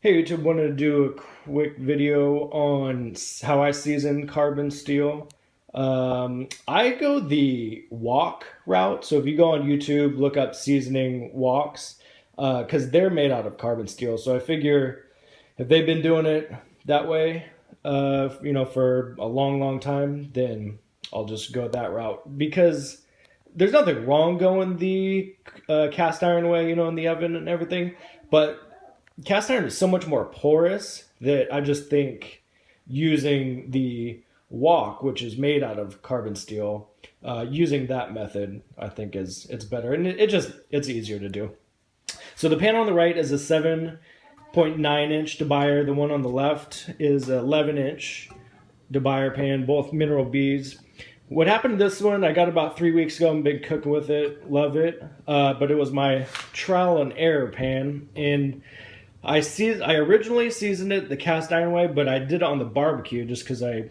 Hey YouTube, wanted to do a quick video on how I season carbon steel. I go the wok route. So if you go on YouTube, look up seasoning woks, because they're made out of carbon steel. So I figure if they've been doing it that way, for a long, long time, then I'll just go that route. Because there's nothing wrong going the cast iron way, in the oven and everything, but cast iron is so much more porous that I just think using the wok, which is made out of carbon steel, using that method, I think it's better, and it's easier to do. So the pan on the right is a 7.9-inch DeBuyer. The one on the left is an 11-inch DeBuyer pan, both mineral beads. What happened to this one? I got about 3 weeks ago. I'm been cooking with it, love it. But it was my trial and error pan, and I originally seasoned it the cast iron way, but I did it on the barbecue just because I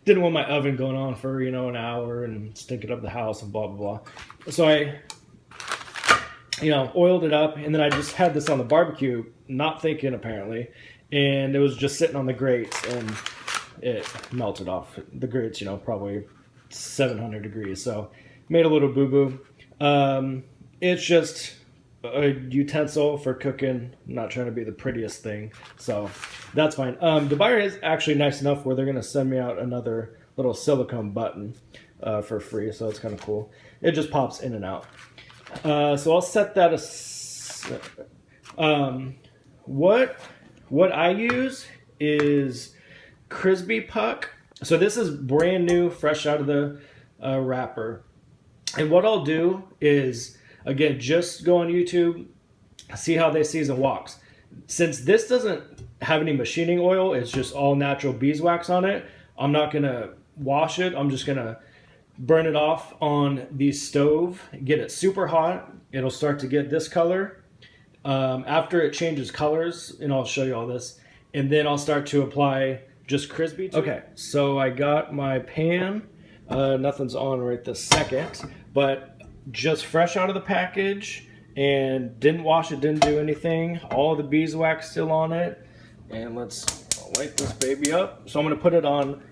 didn't want my oven going on for an hour and stinking up the house and blah blah blah. So I oiled it up, and then I just had this on the barbecue, not thinking apparently, and it was just sitting on the grates, and it melted off. The grates, probably 700 degrees, so made a little boo boo. It's just a utensil for cooking. I'm not trying to be the prettiest thing, so that's fine. DeBuyer is actually nice enough where they're going to send me out another little silicone button for free, so it's kind of cool. It just pops in and out. So I'll set that aside. What I use is Crisbee Puck. So this is brand new, fresh out of the wrapper. And what I'll do is, again, just go on YouTube, see how they season woks. Since this doesn't have any machining oil, it's just all natural beeswax on it, I'm not going to wash it. I'm just going to burn it off on the stove, get it super hot. It'll start to get this color. After it changes colors, and I'll show you all this, and then I'll start to apply just Crisbee to it. Okay, so I got my pan. Nothing's on right this second, but just fresh out of the package, and didn't wash it, didn't do anything. All the beeswax still on it. And let's light this baby up. So I'm gonna put it on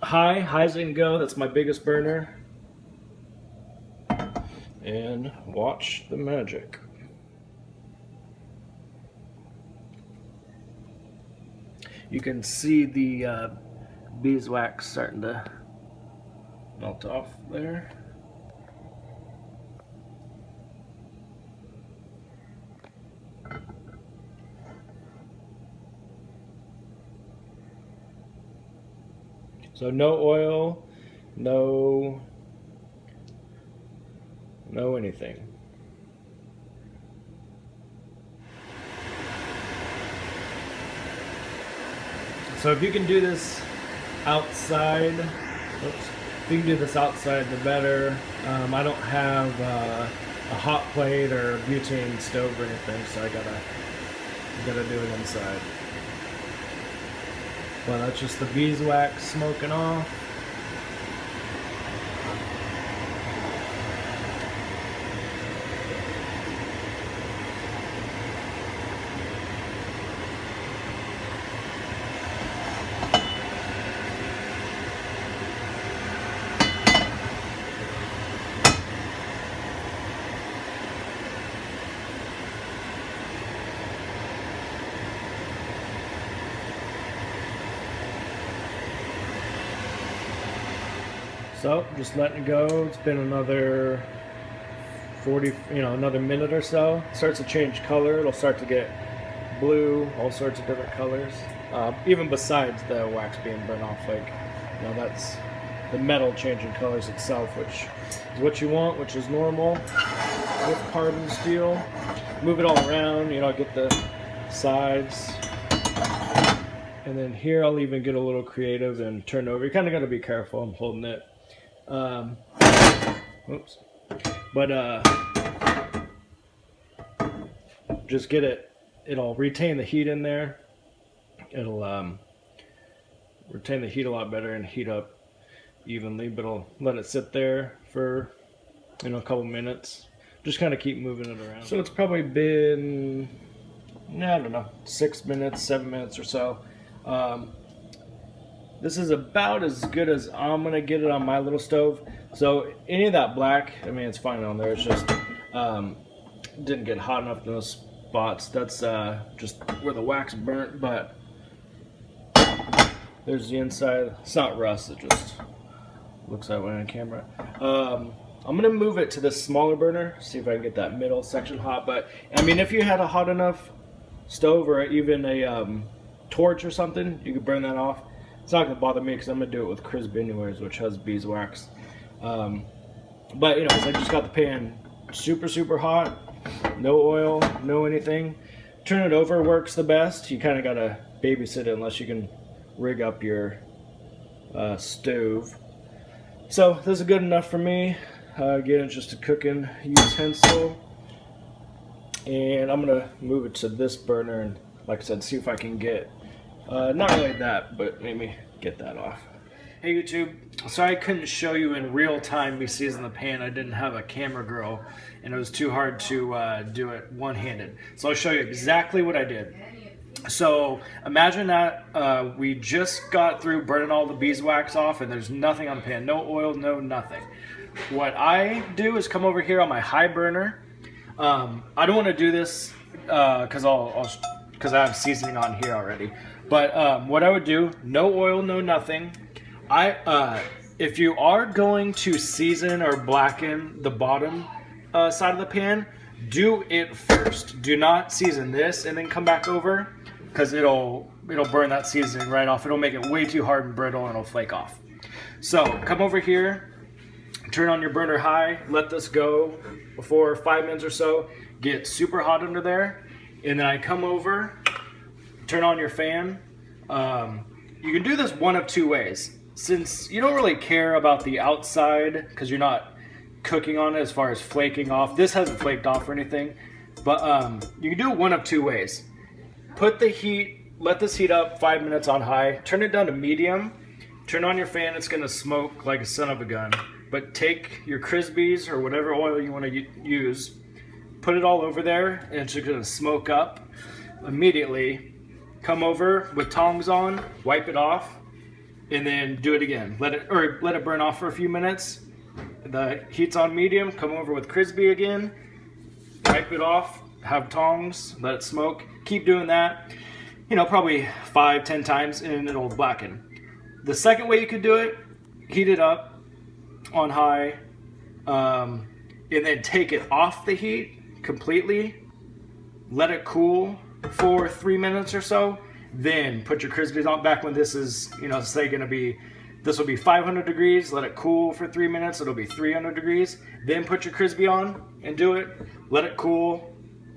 high as it can go. That's my biggest burner. And watch the magic. You can see the beeswax starting to melt off there. So no oil, no anything. So if you can do this outside, if you can do this outside, the better. I don't have a hot plate or a butane stove or anything, so I gotta do it inside. Well, that's just the beeswax smoking off. So just letting it go. It's been another 40, another minute or so. It starts to change color. It'll start to get blue, all sorts of different colors. Even besides the wax being burnt off, that's the metal changing colors itself, which is what you want, which is normal with carbon steel. Move it all around, get the sides. And then here I'll even get a little creative and turn over. You kind of got to be careful. I'm holding it. Oops. But just get it. It'll retain the heat in there. It'll retain the heat a lot better and heat up evenly. But I'll let it sit there for a couple minutes. Just kind of keep moving it around. So it's probably been I don't know, 6 minutes, 7 minutes or so. This is about as good as I'm gonna get it on my little stove. So any of that black, I mean, it's fine on there. It's just didn't get hot enough in those spots. That's just where the wax burnt, but there's the inside. It's not rust, it just looks that way on camera. I'm gonna move it to this smaller burner, see if I can get that middle section hot. But I mean, if you had a hot enough stove or even a torch or something, you could burn that off. It's not gonna bother me because I'm gonna do it with Crisbee anyways, which has beeswax. But anyways, I just got the pan super hot, no oil, no anything. Turn it over works the best. You kind of gotta babysit it unless you can rig up your stove. So this is good enough for me. Again, it's just a cooking utensil. And I'm gonna move it to this burner and, like I said, see if I can get, not really that, but maybe get that off. Hey YouTube, sorry I couldn't show you in real time me seasoning the pan. I didn't have a camera girl and it was too hard to do it one-handed. So I'll show you exactly what I did. So imagine that we just got through burning all the beeswax off and there's nothing on the pan, no oil, no nothing. What I do is come over here on my high burner. I don't want to do this because I have seasoning on here already. But what I would do, no oil, no nothing. If you are going to season or blacken the bottom side of the pan, do it first. Do not season this and then come back over, because it'll burn that seasoning right off. It'll make it way too hard and brittle and it'll flake off. So come over here, turn on your burner high, let this go for 5 minutes or so, get super hot under there, and then I come over, turn on your fan. You can do this one of two ways. Since you don't really care about the outside because you're not cooking on it as far as flaking off, this hasn't flaked off or anything, but you can do it one of two ways. Put the heat, let this heat up 5 minutes on high, turn it down to medium, turn on your fan, it's gonna smoke like a son of a gun. But take your Crisbees or whatever oil you want to use, put it all over there, and it's just gonna smoke up immediately. Come over with tongs on, wipe it off, and then do it again. Let it burn off for a few minutes. The heat's on medium. Come over with Crisbee again, wipe it off, have tongs, let it smoke. Keep doing that, probably 5-10 times, and it'll blacken. The second way you could do it, heat it up on high, and then take it off the heat completely, let it cool for 3 minutes or so, then put your Crisbees on. Back when this is, say this will be 500 degrees, let it cool for 3 minutes, it'll be 300 degrees, then put your Crisbee on and do it, let it cool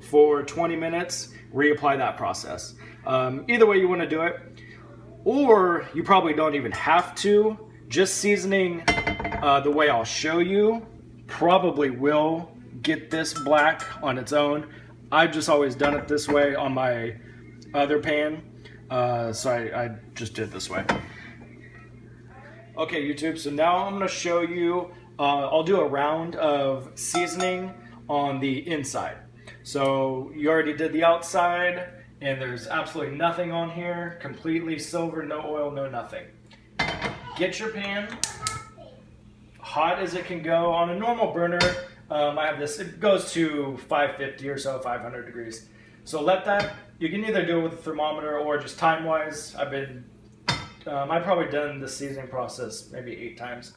for 20 minutes, reapply that process. Either way you want to do it, or you probably don't even have to. Just seasoning the way I'll show you probably will get this black on its own. I've just always done it this way on my other pan, so I just did it this way. Okay, YouTube, so now I'm going to show you, I'll do a round of seasoning on the inside. So you already did the outside, and there's absolutely nothing on here, completely silver, no oil, no nothing. Get your pan hot as it can go. On a normal burner, I have this, it goes to 550 or so, 500 degrees. So let that, you can either do it with a thermometer or just time-wise. I've probably done the seasoning process maybe 8 times.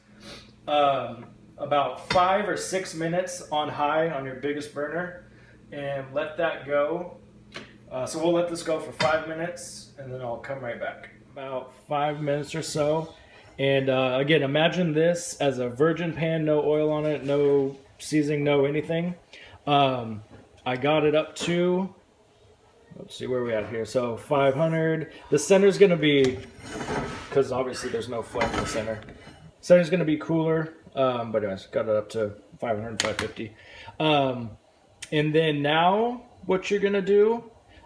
About 5 or 6 minutes on high on your biggest burner, and let that go. So we'll let this go for 5 minutes, and then I'll come right back. About 5 minutes or so. And again, imagine this as a virgin pan, no oil on it, no seasoning, no anything. I got it up to, let's see where we at here. So 500. The center's going to be, because obviously there's no flame in the center. Center's going to be cooler, but anyways, got it up to 500, 550. And then now what you're going to do,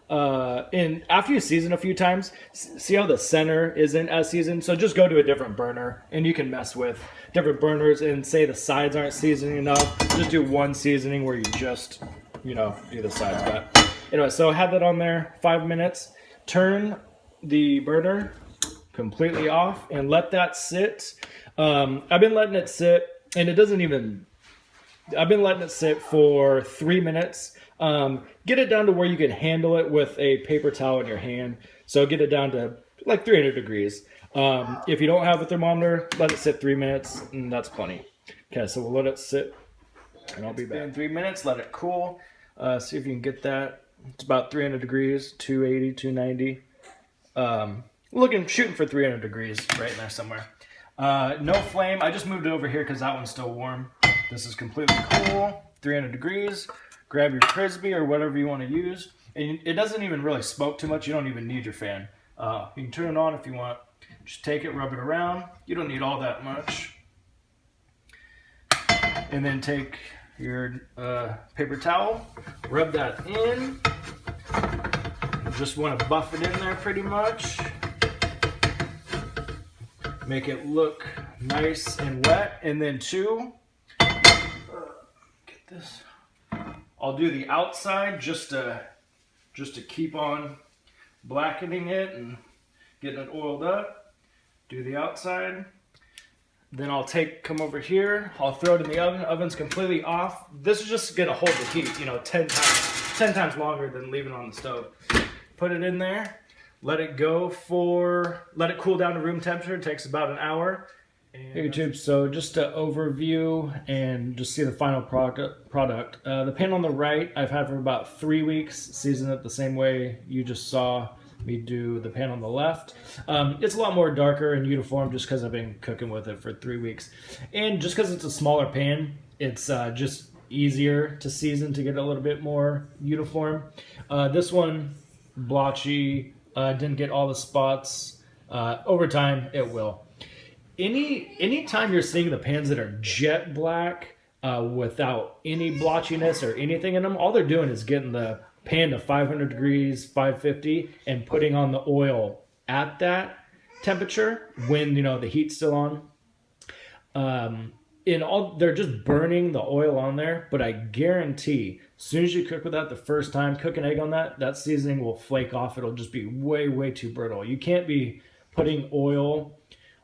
and after you season a few times, see how the center isn't as seasoned? So just go to a different burner, and you can mess with different burners and say the sides aren't seasoning enough. Just do one seasoning where you just, do the sides. But Anyway, so I had that on there 5 minutes. Turn the burner completely off and let that sit. I've been letting it sit, and it doesn't even. I've been letting it sit for 3 minutes. Get it down to where you can handle it with a paper towel in your hand. So get it down to like 300 degrees. If you don't have a thermometer, let it sit 3 minutes, and that's plenty. Okay, so we'll let it sit, and I'll be back in 3 minutes. Let it cool. See if you can get that. It's about 300 degrees, 280, 290. Shooting for 300 degrees right in there somewhere. No flame. I just moved it over here because that one's still warm. This is completely cool. 300 degrees. Grab your Frisbee or whatever you want to use. And it doesn't even really smoke too much. You don't even need your fan. You can turn it on if you want. Just take it, rub it around. You don't need all that much. And then take your paper towel, rub that in. Just want to buff it in there pretty much. Make it look nice and wet. And then get this. I'll do the outside just to keep on blackening it and getting it oiled up. Do the outside. Then I'll come over here. I'll throw it in the oven. Oven's completely off. This is just gonna hold the heat, 10 times longer than leaving it on the stove. Put it in there. Let it cool down to room temperature. It takes about an hour. Hey YouTube, so just to overview and just see the final product. The pan on the right I've had for about 3 weeks, seasoned it the same way you just saw me do the pan on the left. It's a lot more darker and uniform just because I've been cooking with it for 3 weeks. And just because it's a smaller pan, it's just easier to season to get a little bit more uniform. This one, blotchy, didn't get all the spots. Over time, it will. Anytime you're seeing the pans that are jet black without any blotchiness or anything in them, all they're doing is getting the pan to 500 degrees, 550, and putting on the oil at that temperature when the heat's still on. They're just burning the oil on there, but I guarantee as soon as you cook with that the first time, cook an egg on that seasoning will flake off. It'll just be way, way too brittle. You can't be putting oil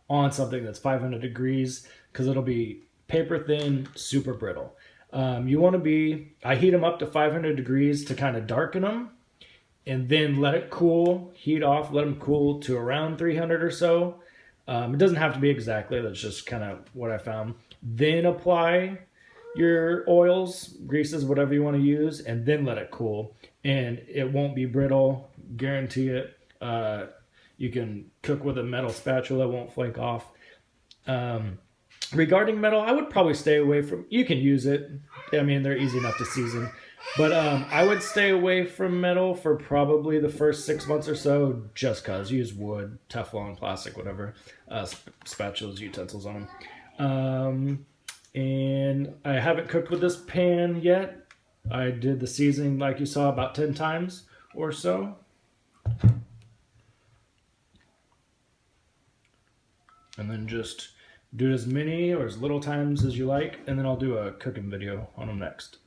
on something that's 500 degrees because it'll be paper thin, super brittle. You want to I heat them up to 500 degrees to kind of darken them, and then let it cool, heat off, let them cool to around 300 or so. It doesn't have to be exactly, that's just kind of what I found. Then apply your oils, greases, whatever you want to use, and then let it cool. And it won't be brittle, guarantee it. You can cook with a metal spatula, it won't flake off. Regarding metal, I would probably stay away from, you can use it. I mean, they're easy enough to season. But I would stay away from metal for probably the first 6 months or so, just because. Use wood, Teflon, plastic, whatever. Spatulas, utensils on them. And I haven't cooked with this pan yet. I did the seasoning like you saw about 10 times or so. And then just do it as many or as little times as you like, and then I'll do a cooking video on them next.